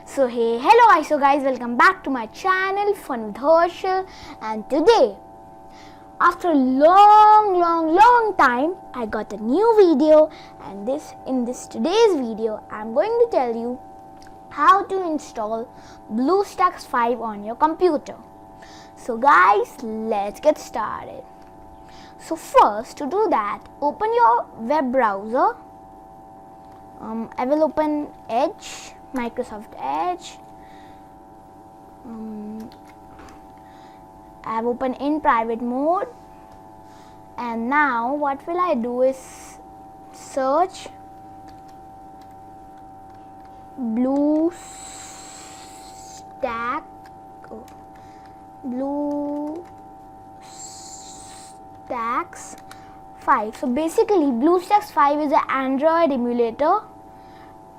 So hello guys, welcome back to my channel Fun with Harshil, and today after a long time I got a new video, and in today's video I'm going to tell you how to install Bluestacs 5 on your computer. So guys, let's get started. So first, to do that, open your web browser. I will open Edge, Microsoft Edge. I have opened in private mode, and now what will I do is search Bluestacs 5. So basically Bluestacs 5 is an Android emulator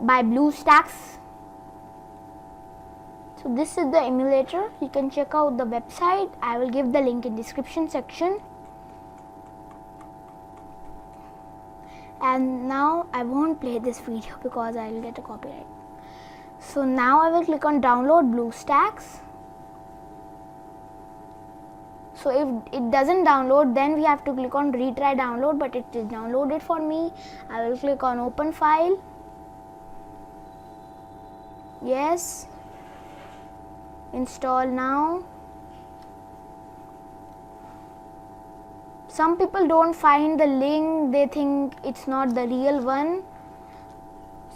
by Bluestacs. So this is the emulator. You can check out the website. I will give the link in description section. And now I won't play this video because I will get a copyright. So now I will click on download Bluestacs. So if it doesn't download, then we have to click on retry download, but it is downloaded for me. I will click on open file. Yes. Install now. Some people don't find the link, they think it's not the real one.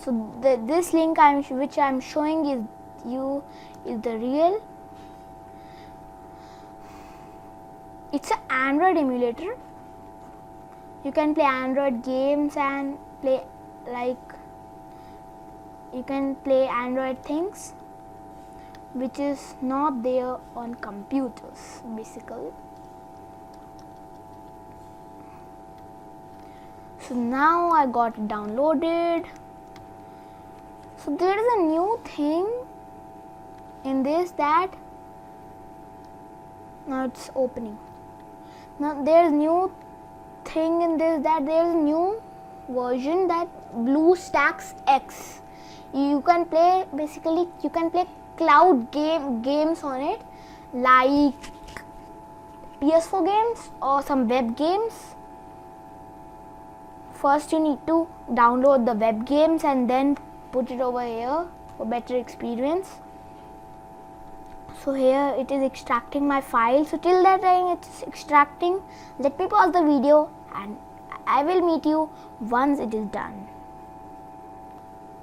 So this link which I'm showing is the real. It's an Android emulator. You can play Android games and you can play Android things which is not there on computers basically. So now I got it downloaded. So there is a new thing in this that now it's opening. Now there's new thing in this that there's a new version, that Bluestacs X. You can play cloud games on it, like PS4 games or some web games. First you need to download the web games and then put it over here for better experience. So here it is extracting my file. So till that time it's extracting, let me pause the video and I will meet you once it is done.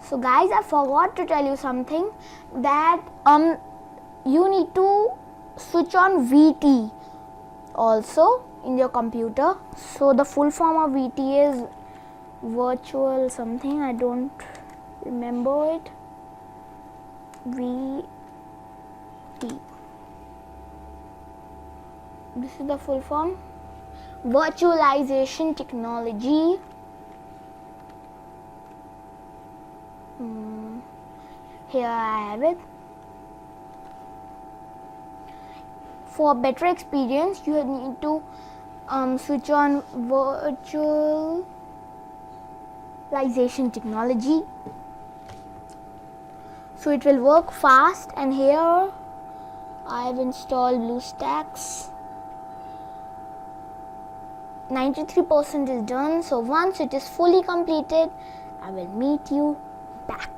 So guys, I forgot to tell you something, that you need to switch on VT also in your computer. So the full form of VT is virtual something, I don't remember it. VT. This is the full form. Virtualization technology. Here I have it. For better experience, you need to switch on virtualization technology. So it will work fast, and here I have installed Bluestacs. 93% is done. So once it is fully completed, I will meet you back.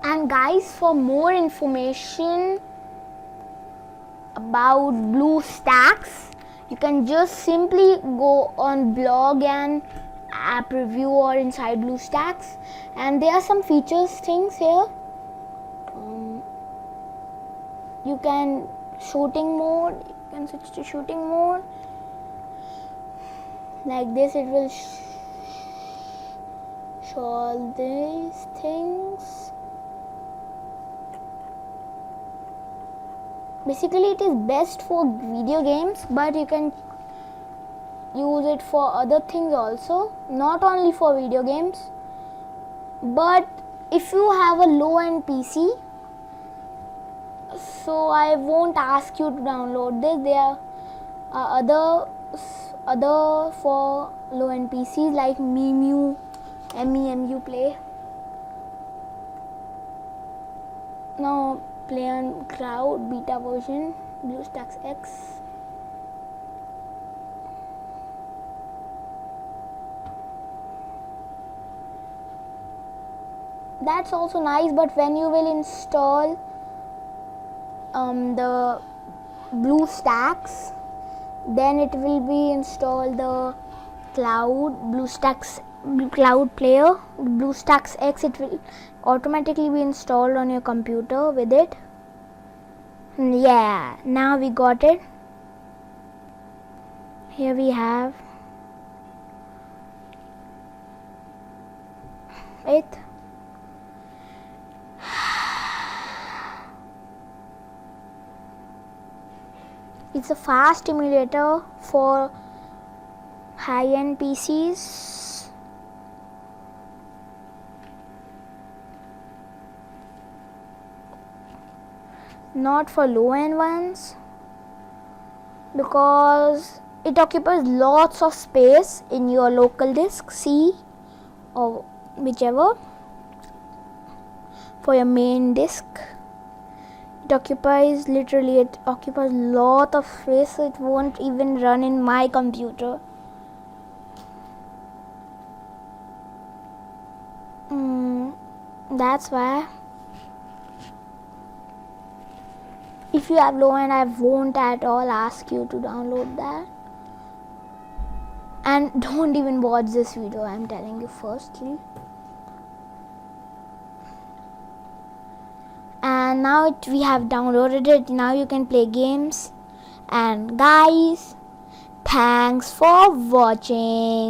And guys, for more information about Bluestacs, you can just simply go on blog and app review or inside Bluestacs, and there are some features things here. You can shooting mode, you can switch to shooting mode. Like this, it will show all these things. Basically it is best for video games, but you can use it for other things also, not only for video games. But if you have a low-end PC, so I won't ask you to download this. There are other for low-end PCs like Mimu MEMU play. Now play on cloud beta version, Bluestacs X. That's also nice, but when you will install the Bluestacks, then it will be install the Bluestacks cloud player, Bluestacks X. It will automatically be installed on your computer with it. Yeah, now we got it. Here we have it. It's a fast emulator for high-end PCs. Not for low-end ones, because it occupies lots of space in your local disk C or whichever for your main disk. It occupies lot of space, so it won't even run in my computer. That's why if you have low end, I won't at all ask you to download that. And don't even watch this video, I'm telling you firstly. And now we have downloaded it. Now you can play games. And guys, thanks for watching.